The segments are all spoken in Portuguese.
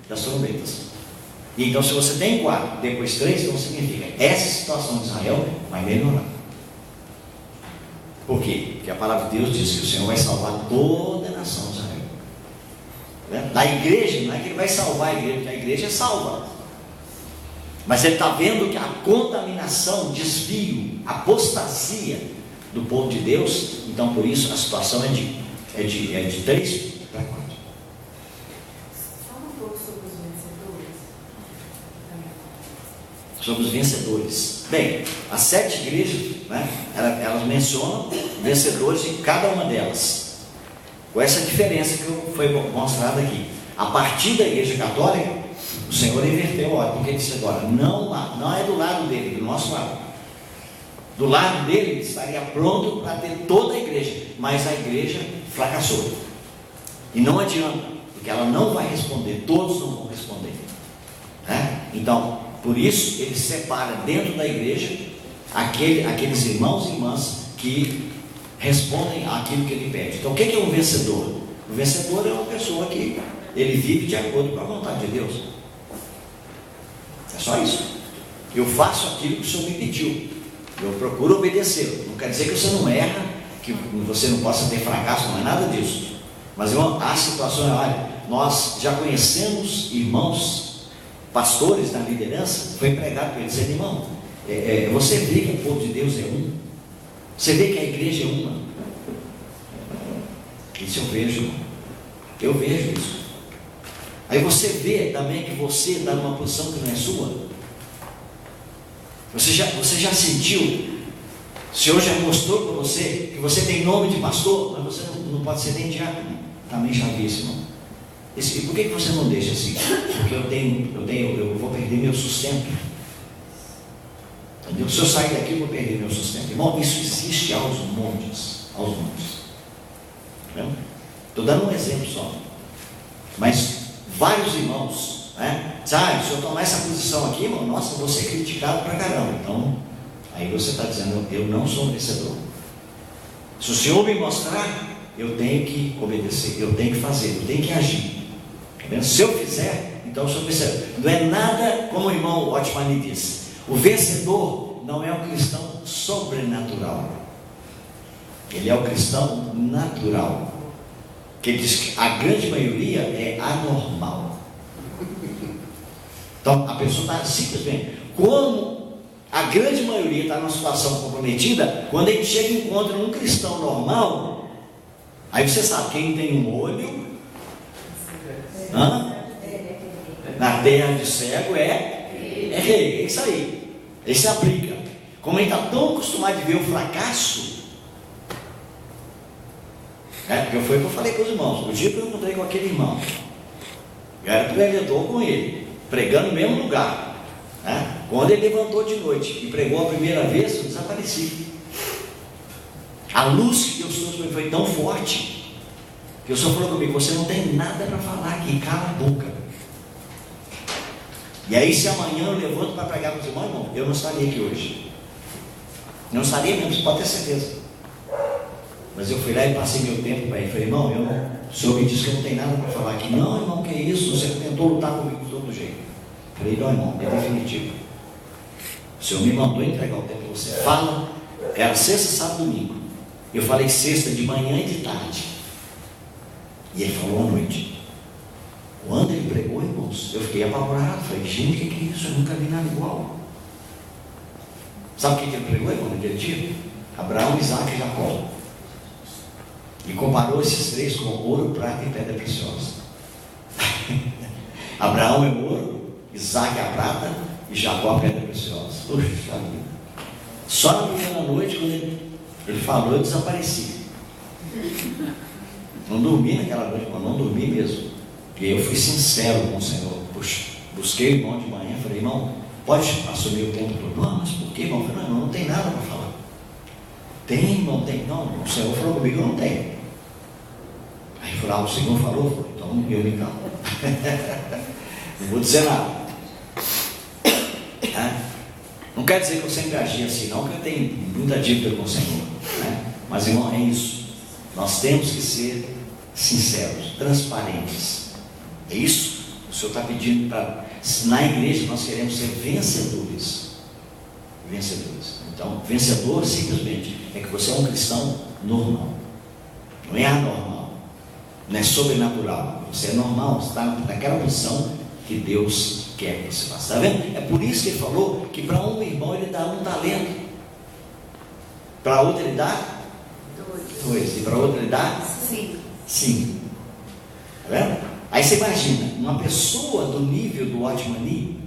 das trombetas. E então, se você tem 4, depois 3, então significa essa situação de Israel vai melhorar. Por quê? Porque a palavra de Deus diz que o Senhor vai salvar toda a nação de Israel. Da igreja, não é que Ele vai salvar a igreja, porque a igreja é salva. Mas Ele está vendo que a contaminação, desvio, apostasia do povo de Deus, então por isso a situação é de 3 para 4. Fala um pouco sobre os vencedores. Sobre os vencedores. Bem, as 7 igrejas, né, elas mencionam vencedores em cada uma delas, com essa diferença que foi mostrada aqui. A partir da igreja católica, o Senhor inverteu a ordem, porque Ele disse agora, não é do lado dele, do nosso lado. Do lado dele, Ele estaria pronto para ter toda a igreja, mas a igreja fracassou. E não adianta, porque ela não vai responder, todos não vão responder. Então, por isso, Ele separa dentro da igreja aqueles irmãos e irmãs que respondem àquilo que Ele pede. Então, o que é um vencedor? O vencedor é uma pessoa que ele vive de acordo com a vontade de Deus. É só isso. Eu faço aquilo que o Senhor me pediu. Eu procuro obedecer. Não quer dizer que você não erra, que você não possa ter fracasso, não é nada disso. Mas há situações, olha, nós já conhecemos irmãos, pastores na liderança, foi pregado para eles, dizendo, irmão, você vê que o povo de Deus é um? Você vê que a igreja é uma? Isso eu vejo isso. Aí você vê também que você está numa posição que não é sua. Você já sentiu? O Senhor já mostrou para você que você tem nome de pastor, mas você não pode ser nem diácono. Também já vi isso, irmão. E por que você não deixa assim? Porque eu vou perder meu sustento. Entendeu? Se eu sair daqui, eu vou perder meu sustento. Irmão, isso existe aos montes. Estou dando um exemplo só. Mas vários irmãos, se eu tomar essa posição aqui, irmão, nossa, eu vou ser criticado pra caramba. Então, aí você está dizendo, eu não sou um vencedor. Se o Senhor me mostrar, eu tenho que obedecer, eu tenho que fazer, eu tenho que agir. Tá vendo? Se eu fizer, então eu sou vencedor. Não é nada como o irmão Otmani disse. O vencedor não é um cristão sobrenatural. Ele é o cristão natural. Que ele diz que a grande maioria é anormal. Então a pessoa está simplesmente, como a grande maioria está numa situação comprometida, quando ele chega e encontra um cristão normal, aí você sabe, quem tem um olho na terra de cego é rei, é isso aí. Ele se aplica. Como ele está tão acostumado de ver o fracasso, porque foi o que eu falei com os irmãos. O dia que eu encontrei com aquele irmão, eu era pregador com ele, pregando no mesmo lugar. Quando ele levantou de noite e pregou a primeira vez, eu desapareci. A luz que Deus trouxe foi tão forte que o Senhor falou comigo, você não tem nada para falar aqui, cala a boca. E aí, se amanhã eu levanto para pregar para os irmãos, irmão, eu não estaria aqui hoje. Não estaria mesmo, você pode ter certeza. Mas eu fui lá e passei meu tempo para ele. Falei, irmão, o Senhor me disse que eu não tenho nada para falar aqui. Não, irmão, que é isso? Você tentou lutar comigo de todo jeito. Falei, não, irmão, é definitivo. O Senhor me mandou entregar o tempo para você. Fala, era sexta, sábado, domingo. Eu falei sexta de manhã e de tarde. E ele falou à noite. Quando ele pregou, irmãos, eu fiquei apavorado. Falei, gente, o que é isso? Eu nunca vi nada igual. Sabe o que ele pregou, irmão, naquele dia? Abraão, Isaac e Jacó. E comparou esses três com ouro, prata e pedra preciosa. Abraão é ouro, Isaac é a prata e Jacó a pedra preciosa. Puxa vida. Só na primeira noite, quando ele falou, eu desapareci. Não dormi naquela noite, mas não dormi mesmo. E eu fui sincero com o Senhor. Puxa, busquei o irmão de manhã, falei, irmão, pode assumir o tempo todo? Não, mas por quê, irmão? Eu falei, não tem nada para falar. Tem, irmão, tem. Não, o Senhor falou comigo, eu não tenho. Aí eu falei, o Senhor falou, então eu me calmo. Não vou dizer nada. Não quer dizer que eu sempre agi assim, não, que eu tenho muita dívida com o Senhor. Mas, irmão, é isso. Nós temos que ser sinceros, transparentes. É isso. Senhor está pedindo para... Na igreja nós queremos ser vencedores. Vencedores. Então, vencedor simplesmente é que você é um cristão normal. Não é anormal. Não é sobrenatural. Você é normal. Você está naquela posição que Deus quer que você faça. Está vendo? É por isso que ele falou que para um irmão ele dá um talento. Para outro ele dá 2. E para outro ele dá 5. Está vendo? Aí você imagina, uma pessoa do nível do Watchman Nee,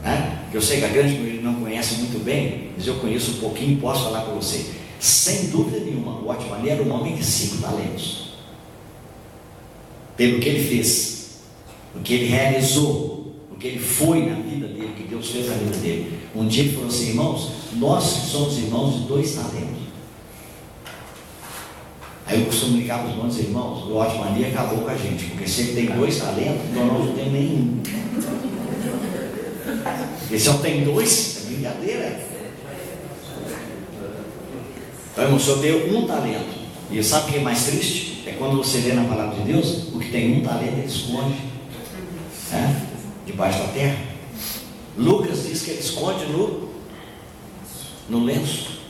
né? Que eu sei que a grande maioria não conhece muito bem, mas eu conheço um pouquinho e posso falar para você. Sem dúvida nenhuma, o Watchman Nee era um homem de 5 talentos. Pelo que ele fez, o que ele realizou, o que ele foi na vida dele, o que Deus fez na vida dele. Um dia ele falou assim: irmãos, nós que somos irmãos de 2 talentos. Aí eu costumo ligar para os bons irmãos, o Watchman Nee acabou com a gente, porque se ele tem 2 talentos, então nós não temos nenhum. Porque se eu tenho 2, é brincadeira. Então, irmão, se eu tenho 1 talento, e sabe o que é mais triste? É quando você lê na palavra de Deus, o que tem 1 talento ele esconde, né? Debaixo da terra. Lucas diz que ele esconde no lenço.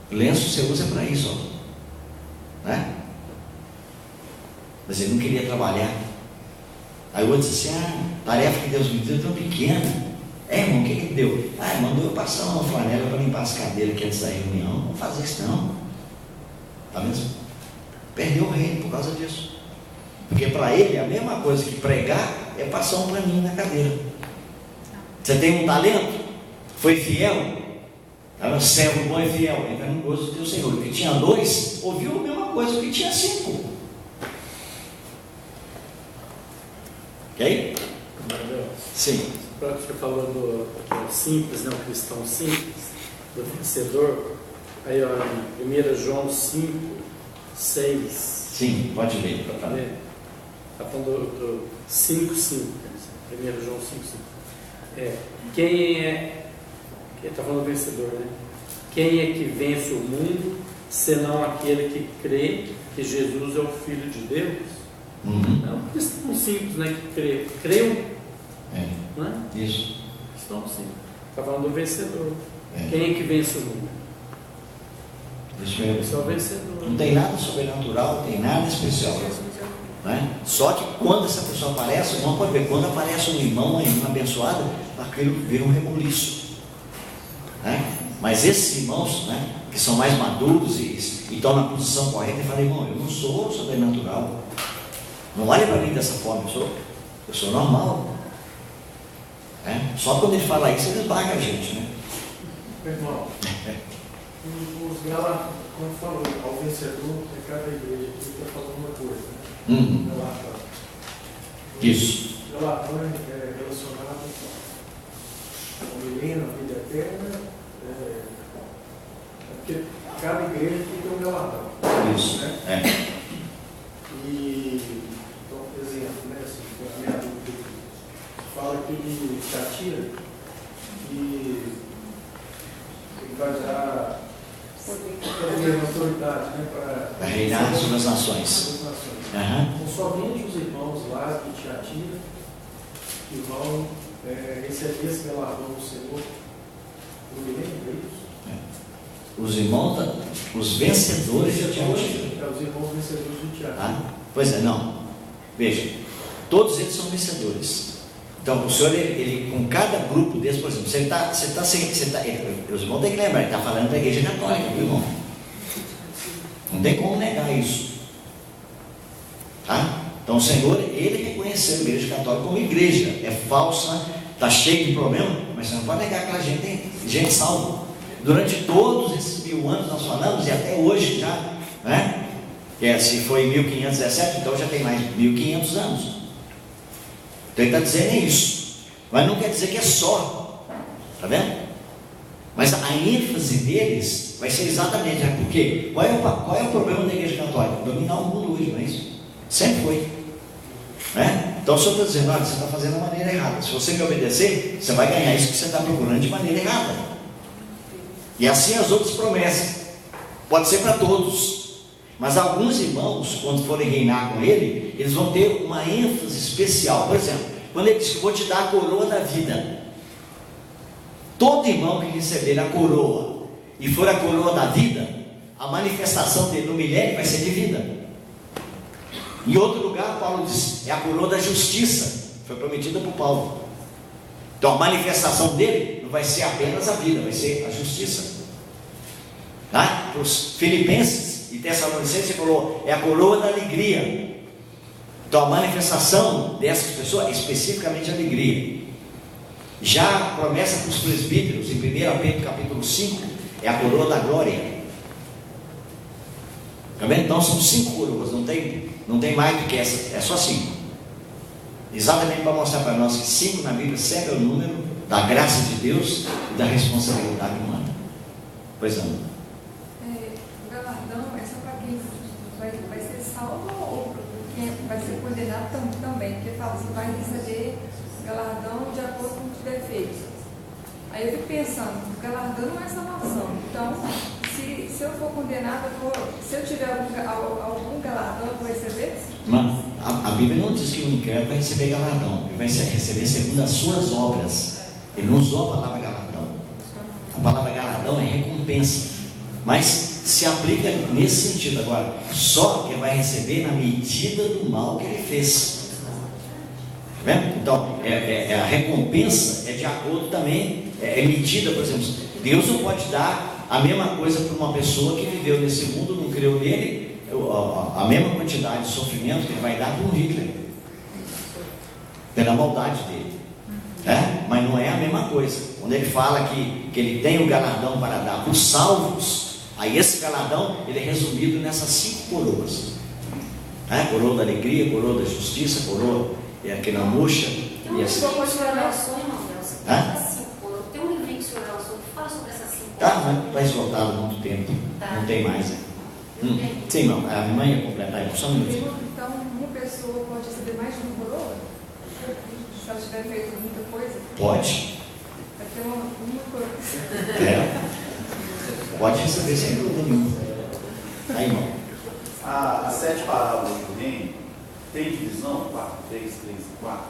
Lenço você usa para isso, ó. Né? Mas ele não queria trabalhar. Aí o outro disse assim: a tarefa que Deus me deu é tão pequena. Irmão, o que ele deu? Mandou eu passar uma flanela para limpar as cadeiras aqui antes da reunião. Não vou fazer isso não. Tá mesmo? Perdeu o reino por causa disso. Porque para ele a mesma coisa que pregar é passar um paninho na cadeira. Você tem um talento, foi fiel, era servo bom e fiel, entra no gozo do teu Senhor. O que tinha 2, ouviu a mesma coisa que tinha 5. Ok? Sim. Você falou do simples, né? O cristão simples, do vencedor. Aí, ó, 1 João 5, 6. Sim, pode ler. Está falando do 5, 5. 1 João 5, 5. Quem é. Está falando do vencedor, né? Quem é que vence o mundo, senão aquele que crê que Jesus é o Filho de Deus? É um cristão simples, né? Que creu. Não é? Isso. Cristão simples. Está falando do vencedor. Quem é que vence o mundo? Isso mesmo. Esse é o vencedor. Não tem nada sobrenatural, não tem nada especial. Né? Só que quando essa pessoa aparece, não pode ver, quando aparece um irmão, uma irmã abençoada, aquilo vira um rebuliço. Né? Mas esses irmãos, né, que são mais maduros e estão na posição correta, e falam: irmão, eu não sou sobrenatural. Não olhe para mim dessa forma, eu sou normal. Só quando ele fala isso, ele esmaga a gente, né? Irmão, os Gálatas, como falou, ao vencedor de cada igreja, que está falando uma coisa, né? Relatório. Isso. Relatório é relacionado ao milênio, à vida eterna, porque cada igreja tem que ter um relatório. Isso. Né? E, então, por exemplo, né, assim, a minha dúvida fala aqui de Tiatira, que ele vai dar poder, autoridade, né, para reinar sobre as nações. Então, somente os irmãos lá de Tiatira que vão receber esse galardão do Senhor no milênio, é isso? Os irmãos, os vencedores de Tiatira. Os irmãos vencedores de Tiatira. Pois é, não. Veja, todos eles são vencedores. Então, o Senhor, ele com cada grupo desse, por exemplo, os irmãos têm que lembrar, ele está falando da igreja católica, viu, irmão? Não tem como negar isso. Tá? Então, o Senhor, ele reconheceu a igreja católica como igreja. É falsa, está cheia de problema, mas você não pode negar que aquela gente tem gente salva. Durante todos esses 1000 anos nós falamos, e até hoje já, né? Se foi em 1517, então já tem mais de 1500 anos. Então ele está dizendo isso, mas não quer dizer que é só, está vendo? Mas a ênfase deles vai ser exatamente, por quê? Qual é o problema da igreja católica? Dominar o mundo hoje, não é isso? Sempre foi, né? Então o Senhor está dizendo: olha, você está fazendo da maneira errada. Se você me obedecer, você vai ganhar isso que você está procurando de maneira errada. E assim as outras promessas, pode ser para todos, mas alguns irmãos, quando forem reinar com ele, eles vão ter uma ênfase especial. Por exemplo, quando ele diz que vou te dar a coroa da vida, todo irmão que receber a coroa e for a coroa da vida, a manifestação dele no milênio vai ser de vida. Em outro lugar, Paulo diz, é a coroa da justiça, foi prometida por Paulo. Então a manifestação dele não vai ser apenas a vida, vai ser a justiça. Tá? Para os filipenses e tessalonicenses, ele falou, é a coroa da alegria. Então a manifestação dessas pessoas é especificamente a alegria. Já a promessa para os presbíteros, em 1 Pedro capítulo 5, é a coroa da glória. Tá vendo? Então são 5 coroas, não tem mais do que essa, é só 5. Exatamente para mostrar para nós que 5 na Bíblia sempre é o número da graça de Deus e da responsabilidade humana. Pois não. O galardão é só para quem vai ser salvo ou quem vai ser condenado também? Porque fala, você vai receber galardão de acordo com o que tiver feito. Aí eu fico pensando, o galardão não é salvação. Então, se eu for condenado, se eu tiver algum galardão, eu vou receber? Mas a Bíblia não diz que o incrédulo vai receber galardão, ele vai receber segundo as suas obras. Ele não usou a palavra galardão. A palavra galardão é recompensa, mas se aplica nesse sentido. Agora, só que vai receber na medida do mal que ele fez. Tá vendo? Então, a recompensa é de acordo também, é medida, por exemplo, Deus não pode dar a mesma coisa para uma pessoa que viveu nesse mundo, não creu nele, a mesma quantidade de sofrimento que ele vai dar para um Hitler, pela maldade dele, né? Mas não é a mesma coisa. Quando ele fala que ele tem o galardão para dar para os salvos, aí esse galardão ele é resumido nessas 5 coroas, né? Coroa da alegria, coroa da justiça, coroa que não murcha, e assim. Tem um livro que fala sobre essas 5 coisas. Tá, mas está esgotado há muito tempo, não tem mais, né? Sim, irmão, a mãe ia completar aí, só um minuto. Então, uma pessoa pode receber mais de uma coroa? Se ela tiver feito muita coisa? Pode. Vai ter uma coroa. Pode receber sem dúvida nenhuma. Aí, irmão. As 7 parábolas do reino tem divisão? 4, 3, 3, 4.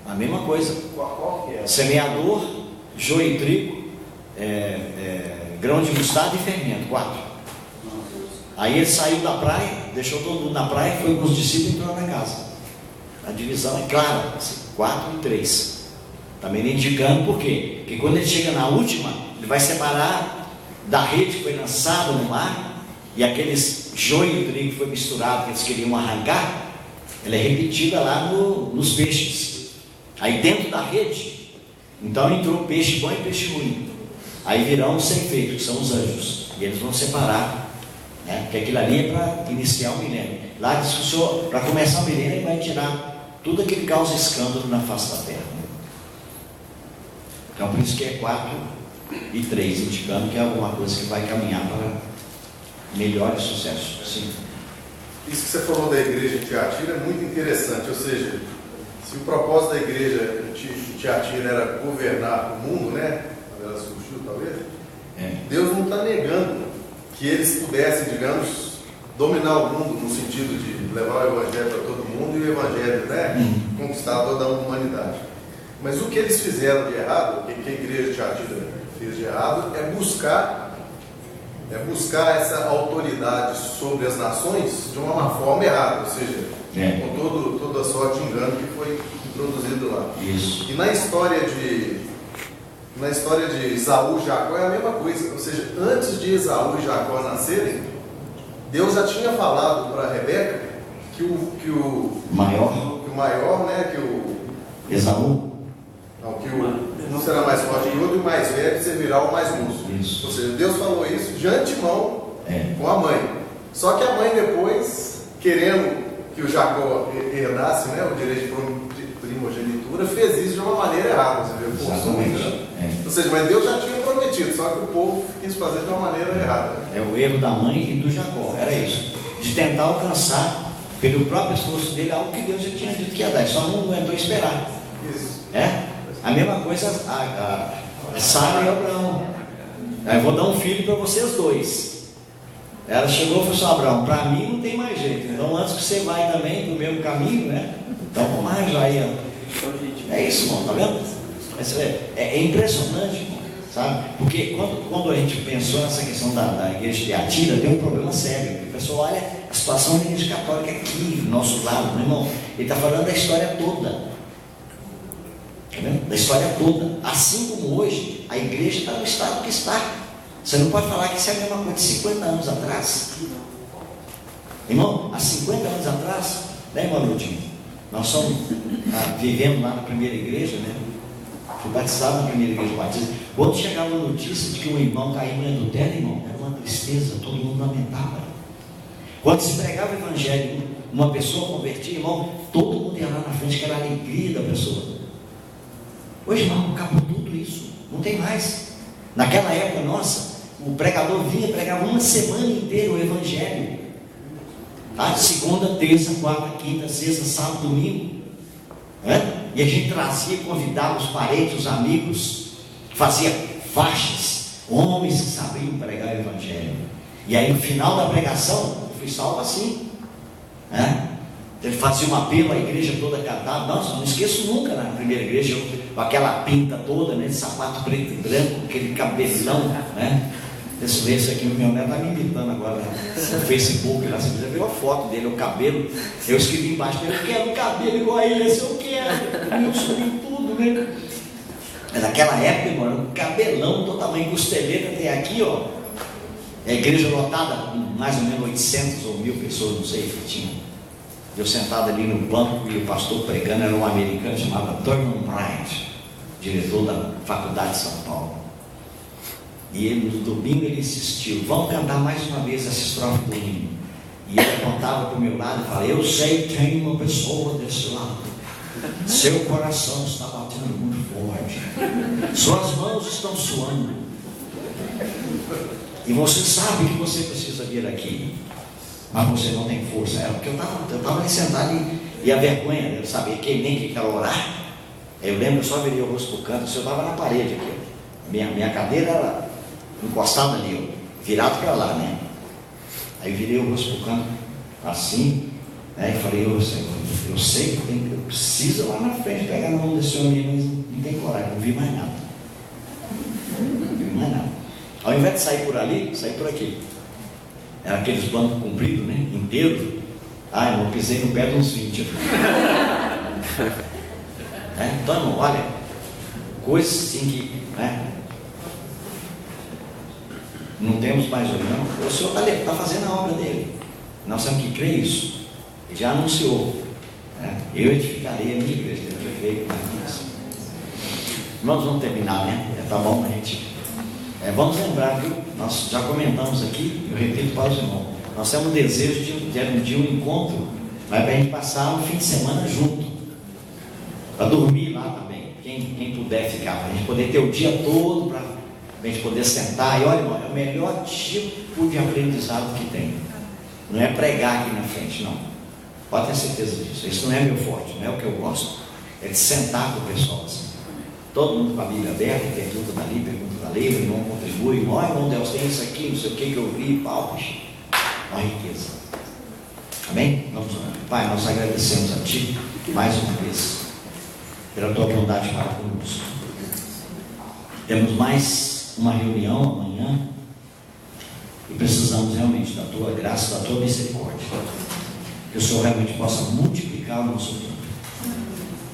A mesma coisa. Qual que é? Semeador, joio e trigo, grão de mostarda e fermento. 4. Aí ele saiu da praia, deixou todo mundo na praia, foi com os discípulos e entrou na casa. A divisão é clara, assim, 4 e 3. Também indicando por quê? Porque quando ele chega na última, ele vai separar da rede que foi lançada no mar, e aqueles joio e trigo que foi misturado, que eles queriam arrancar, ela é repetida lá nos peixes. Aí dentro da rede, então entrou peixe bom e peixe ruim. Aí virão os ceifeiros, que são os anjos, e eles vão separar. Porque aquilo ali é para iniciar o milênio. Lá diz que o Senhor, para começar o milênio, ele vai tirar tudo aquilo que causa escândalo na face da terra. Então por isso que é 4 e 3, indicando que é alguma coisa que vai caminhar para melhor e sucesso. Sim. Isso que você falou da igreja de Tiatira é muito interessante. Ou seja, se o propósito da igreja de Tiatira era governar o mundo, né? Quando ela surgiu, talvez, Deus não está negando que eles pudessem, digamos, dominar o mundo no sentido de levar o evangelho para todo mundo e o evangelho, né, conquistar toda a humanidade. Mas o que eles fizeram de errado, o que a igreja de Tiatira fez de errado, é buscar essa autoridade sobre as nações de uma forma errada, ou seja, com toda a sorte de engano que foi introduzido lá. Isso. E na história de Esaú e Jacó é a mesma coisa, ou seja, antes de Esaú e Jacó nascerem, Deus já tinha falado para Rebeca que o maior, né, que o Esaú, não será mais forte que o outro, e o mais velho servirá o mais moço. Isso. Ou seja, Deus falou isso de antemão com a mãe. Só que a mãe depois, querendo que o Jacó herdasse, né, o direito de primogenitura, fez isso de uma maneira errada. Você viu? Exatamente. Ou seja, mas Deus já tinha prometido, só que o povo quis fazer de uma maneira errada. É o erro da mãe e do Jacó, era isso. De tentar alcançar, pelo próprio esforço dele, algo que Deus já tinha dito que ia dar, só não aguentou esperar. Isso. A mesma coisa a Sara e Abraão. Eu vou dar um filho para vocês dois. Ela chegou e falou assim: Abraão, para mim não tem mais jeito, então antes que você vai também do mesmo caminho, né? Então vamos arranjar aí. É isso, irmão, tá vendo? É impressionante, irmão, sabe? Porque quando a gente pensou nessa questão da igreja de Tiatira, tem um problema sério. O pessoal olha a situação da igreja católica aqui, do nosso lado, meu irmão. Ele está falando da história toda. Tá vendo? Da história toda. Assim como hoje, a igreja está no estado que está. Você não pode falar que isso é a mesma coisa de 50 anos atrás. Irmão, há 50 anos atrás, né, irmão Lúcio? Nós somos vivendo lá na primeira igreja, né? Fui batizado na primeira igreja batista. Quando chegava a notícia de que um irmão caiu em adultério, irmão, era uma tristeza, todo mundo lamentava. Quando se pregava o evangelho, uma pessoa convertia, irmão, todo mundo ia lá na frente, que era a alegria da pessoa. Hoje, irmão, acabou tudo isso, não tem mais. Naquela época nossa, o pregador vinha, pregava uma semana inteira o evangelho, tá? Segunda, terça, quarta, quinta, sexta, sábado, domingo, né? E a gente trazia, convidava os parentes, os amigos, fazia faixas, homens que sabiam pregar o evangelho. E aí no final da pregação, eu fui salvo assim, né? Ele fazia um apelo, a igreja toda cantada. Nossa, não esqueço nunca na primeira igreja, com aquela pinta toda, né? Sapato preto e branco, aquele cabelão, né? Esse aqui, meu neto está me imitando agora, né? No Facebook, lá você ver a foto dele, o cabelo. Eu escrevi embaixo dele: eu quero um cabelo igual a ele, esse eu quero. Eu subi tudo, né? Mas naquela época, irmão, um cabelão totalmente costeleta até aqui, ó. A igreja lotada, mais ou menos 800 ou 1000 pessoas, não sei o que tinha. Eu sentado ali no banco e o pastor pregando, era um americano chamado Thurman Bryant, diretor da Faculdade de São Paulo. E ele, no domingo, ele insistiu: vamos cantar mais uma vez essa estrofe do hino. E ele apontava para o meu lado e falava: eu sei que tem uma pessoa desse lado, seu coração está batendo muito forte, suas mãos estão suando, e você sabe que você precisa vir aqui, mas você não tem força. Era porque eu estava ali sentado e a vergonha de saber que nem que quero orar. Eu lembro, eu só virei o rosto para o canto, eu estava na parede aqui, minha cadeira era encostada ali, virado para lá, né? Aí virei o rosto para o canto assim, né? E falei: ô Senhor, eu sei que eu preciso lá na frente pegar na mão desse homem, mas não tem coragem, não vi mais nada. Não vi mais nada. Ao invés de sair por ali, saí por aqui. Era aqueles bancos compridos, né? Inteiro. Ah, eu pisei no pé de uns 20. Então, irmão, olha, coisas assim que, né? Não temos mais olhão. O Senhor está fazendo a obra dele. Nós temos que crer isso. Ele já anunciou, né? Eu edificarei a minha igreja. Eu creio nisso. Irmãos, vamos terminar, né? Tá bom a gente. Vamos lembrar, viu? Nós já comentamos aqui, eu repito para os irmãos, nós temos um desejo de um encontro, mas para a gente passar um fim de semana junto, para dormir lá também, quem puder ficar, para a gente poder ter o dia todo, para a gente poder sentar. E olha, irmão, é o melhor tipo de aprendizado que tem. Não é pregar aqui na frente, não. Pode ter certeza disso. Isso não é meu forte, não é o que eu gosto. É de sentar com o pessoal assim. Todo mundo com a Bíblia aberta, pergunta dali, pergunta dali, o irmão contribui: irmão Deus, tem isso aqui, não sei o que eu vi, pau, uma riqueza. Amém? Vamos lá. Pai, nós agradecemos a Ti mais uma vez pela Tua bondade para conosco. Temos mais uma reunião amanhã e precisamos realmente da Tua graça, da Tua misericórdia, que o Senhor realmente possa multiplicar o nosso tempo,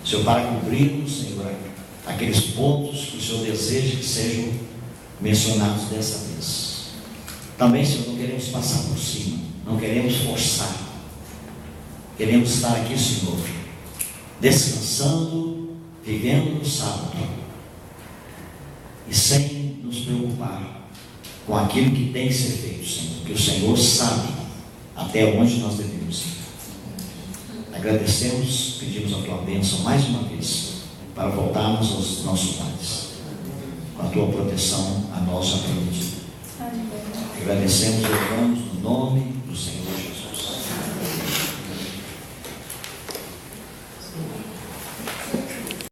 Senhor, para cumprirmos, Senhor, aqueles pontos que o Senhor deseja que sejam mencionados dessa vez. Também, Senhor, não queremos passar por cima, não queremos forçar, queremos estar aqui, Senhor, descansando, vivendo no sábado e sem nos preocupar com aquilo que tem que ser feito, Senhor, porque o Senhor sabe até onde nós devemos ir. Agradecemos, pedimos a Tua bênção mais uma vez, para voltarmos aos nossos lares, com a Tua proteção a nós já prometida. Agradecemos e louvamos no nome do Senhor Jesus.